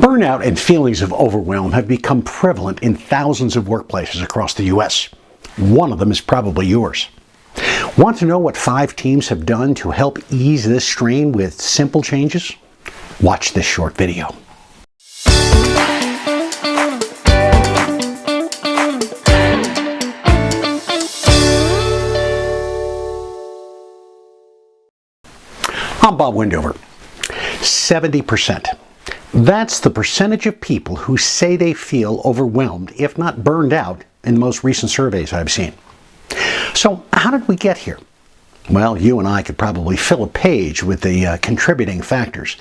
Burnout and feelings of overwhelm have become prevalent in thousands of workplaces across the U.S. One of them is probably yours. Want to know what 5 teams have done to help ease this strain with simple changes? Watch this short video. I'm Bob Wendover. 70%. That's the percentage of people who say they feel overwhelmed, if not burned out, in the most recent surveys I've seen. So how did we get here? Well, you and I could probably fill a page with the contributing factors,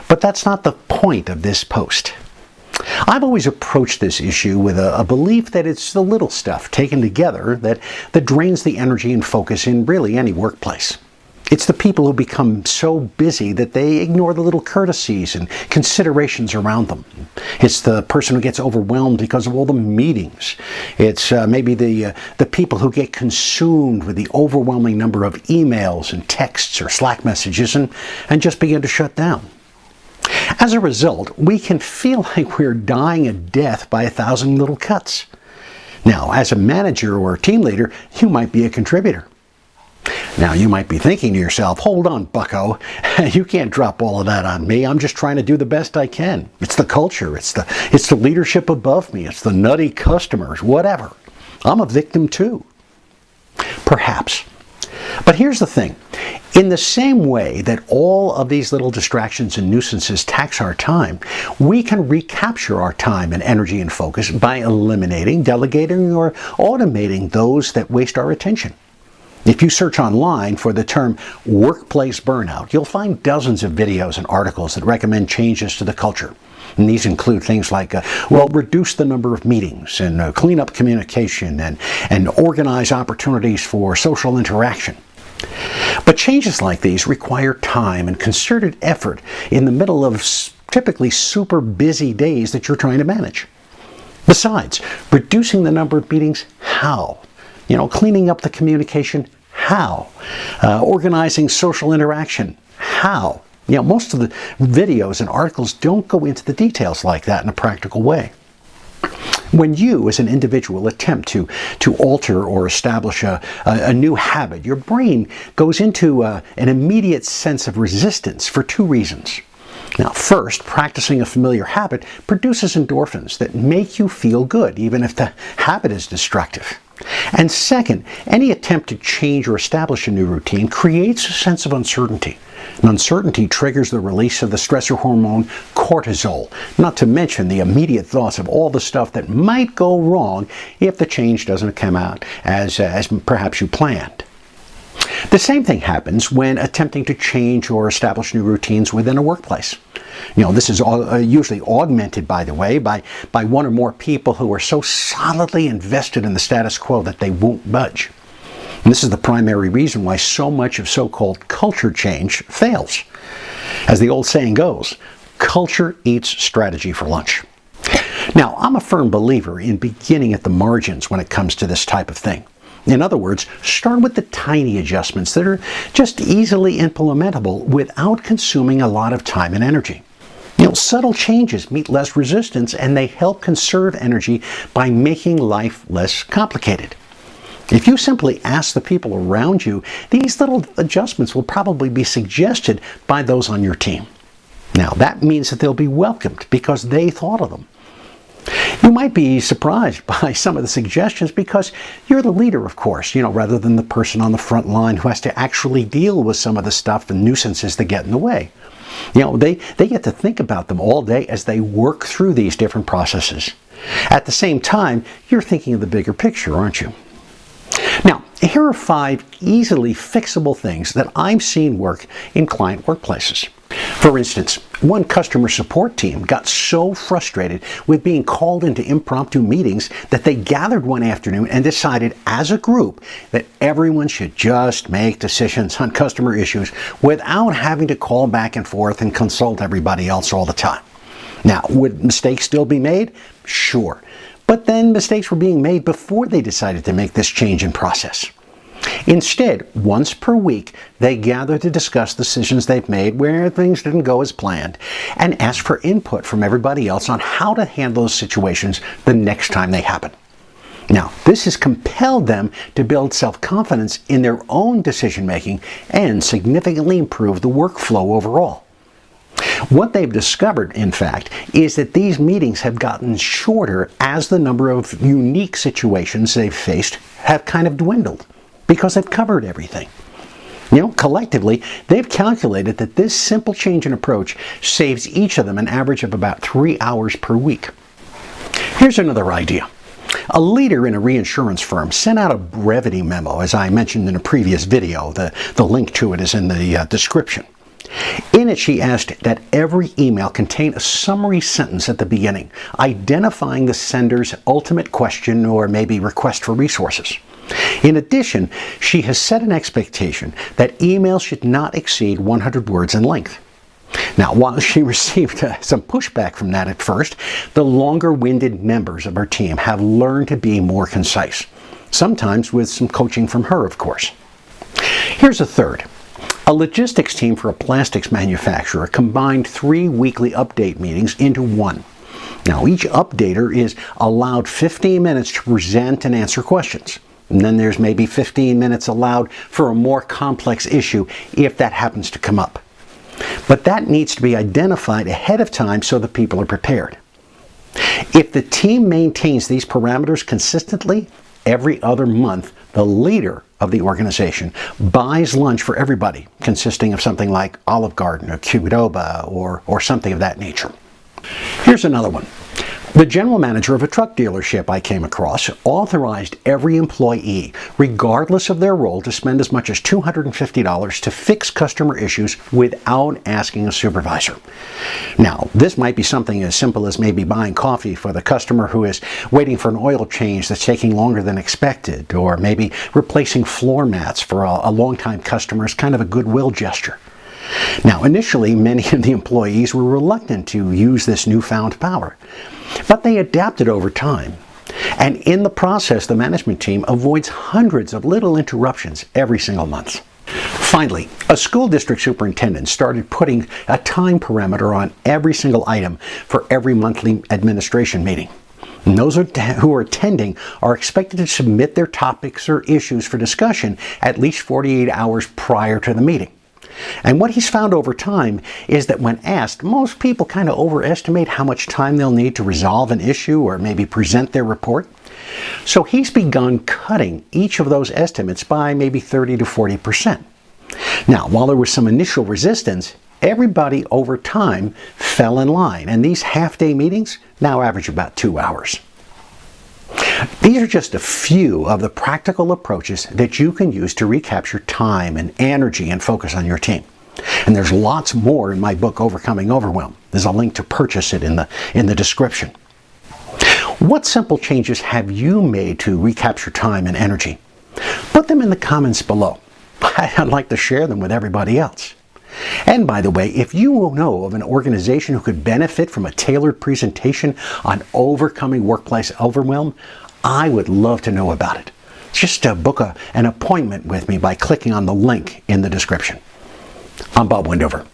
but that's not the point of this post. I've always approached this issue with a belief that it's the little stuff taken together that drains the energy and focus in really any workplace. It's the people who become so busy that they ignore the little courtesies and considerations around them. It's the person who gets overwhelmed because of all the meetings. It's maybe the people who get consumed with the overwhelming number of emails and texts or Slack messages and just begin to shut down. As a result, we can feel like we're dying a death by 1,000 little cuts. Now, as a manager or team leader, you might be a contributor. Now, you might be thinking to yourself, hold on, bucko, you can't drop all of that on me. I'm just trying to do the best I can. It's the culture, it's the leadership above me, it's the nutty customers, whatever. I'm a victim too. Perhaps. But here's the thing. In the same way that all of these little distractions and nuisances tax our time, we can recapture our time and energy and focus by eliminating, delegating, or automating those that waste our attention. If you search online for the term workplace burnout, you'll find dozens of videos and articles that recommend changes to the culture. And these include things like, reduce the number of meetings and clean up communication and organize opportunities for social interaction. But changes like these require time and concerted effort in the middle of typically super busy days that you're trying to manage. Besides, reducing the number of meetings, how? Cleaning up the communication, how? Organizing social interaction, how? Most of the videos and articles don't go into the details like that in a practical way. When you, as an individual, attempt to alter or establish a new habit, your brain goes into an immediate sense of resistance for 2 reasons. Now, first, practicing a familiar habit produces endorphins that make you feel good, even if the habit is destructive. And second, any attempt to change or establish a new routine creates a sense of uncertainty. And uncertainty triggers the release of the stressor hormone cortisol, not to mention the immediate thoughts of all the stuff that might go wrong if the change doesn't come out as perhaps you planned. The same thing happens when attempting to change or establish new routines within a workplace. This is usually augmented, by the way, by one or more people who are so solidly invested in the status quo that they won't budge. And this is the primary reason why so much of so-called culture change fails. As the old saying goes, culture eats strategy for lunch. Now, I'm a firm believer in beginning at the margins when it comes to this type of thing. In other words, start with the tiny adjustments that are just easily implementable without consuming a lot of time and energy. Subtle changes meet less resistance and they help conserve energy by making life less complicated. If you simply ask the people around you, these little adjustments will probably be suggested by those on your team. Now, that means that they'll be welcomed because they thought of them. You might be surprised by some of the suggestions because you're the leader, of course, rather than the person on the front line who has to actually deal with some of the stuff and nuisances that get in the way. They get to think about them all day as they work through these different processes. At the same time, you're thinking of the bigger picture, aren't you? Now, here are 5 easily fixable things that I've seen work in client workplaces. For instance, one customer support team got so frustrated with being called into impromptu meetings that they gathered one afternoon and decided as a group that everyone should just make decisions on customer issues without having to call back and forth and consult everybody else all the time. Now, would mistakes still be made? Sure. But then mistakes were being made before they decided to make this change in process. Instead, once per week, they gather to discuss decisions they've made where things didn't go as planned and ask for input from everybody else on how to handle those situations the next time they happen. Now, this has compelled them to build self-confidence in their own decision-making and significantly improve the workflow overall. What they've discovered, in fact, is that these meetings have gotten shorter as the number of unique situations they've faced have kind of dwindled because they've covered everything. Collectively, they've calculated that this simple change in approach saves each of them an average of about 3 hours per week. Here's another idea. A leader in a reinsurance firm sent out a Brevity memo, as I mentioned in a previous video. The link to it is in the description. In it, she asked that every email contain a summary sentence at the beginning, identifying the sender's ultimate question or maybe request for resources. In addition, she has set an expectation that emails should not exceed 100 words in length. Now, while she received some pushback from that at first, the longer-winded members of her team have learned to be more concise, sometimes with some coaching from her, of course. Here's a third. A logistics team for a plastics manufacturer combined 3 weekly update meetings into one. Now, each updater is allowed 15 minutes to present and answer questions. And then there's maybe 15 minutes allowed for a more complex issue if that happens to come up. But that needs to be identified ahead of time so the people are prepared. If the team maintains these parameters consistently, every other month, the leader of the organization buys lunch for everybody, consisting of something like Olive Garden or Qdoba or something of that nature. Here's another one. The general manager of a truck dealership I came across authorized every employee, regardless of their role, to spend as much as $250 to fix customer issues without asking a supervisor. Now, this might be something as simple as maybe buying coffee for the customer who is waiting for an oil change that's taking longer than expected, or maybe replacing floor mats for a longtime customer as kind of a goodwill gesture. Now, initially, many of the employees were reluctant to use this newfound power, but they adapted over time. And in the process, the management team avoids hundreds of little interruptions every single month. Finally, a school district superintendent started putting a time parameter on every single item for every monthly administration meeting. And those who are attending are expected to submit their topics or issues for discussion at least 48 hours prior to the meeting. And what he's found over time is that when asked, most people kind of overestimate how much time they'll need to resolve an issue or maybe present their report. So he's begun cutting each of those estimates by maybe 30 to 40%. Now, while there was some initial resistance, everybody over time fell in line, and these half-day meetings now average about 2 hours. These are just a few of the practical approaches that you can use to recapture time and energy and focus on your team. And there's lots more in my book, Overcoming Overwhelm. There's a link to purchase it in the description. What simple changes have you made to recapture time and energy? Put them in the comments below. I'd like to share them with everybody else. And by the way, if you know of an organization who could benefit from a tailored presentation on overcoming workplace overwhelm, I would love to know about it. Just book an appointment with me by clicking on the link in the description. I'm Bob Wendover.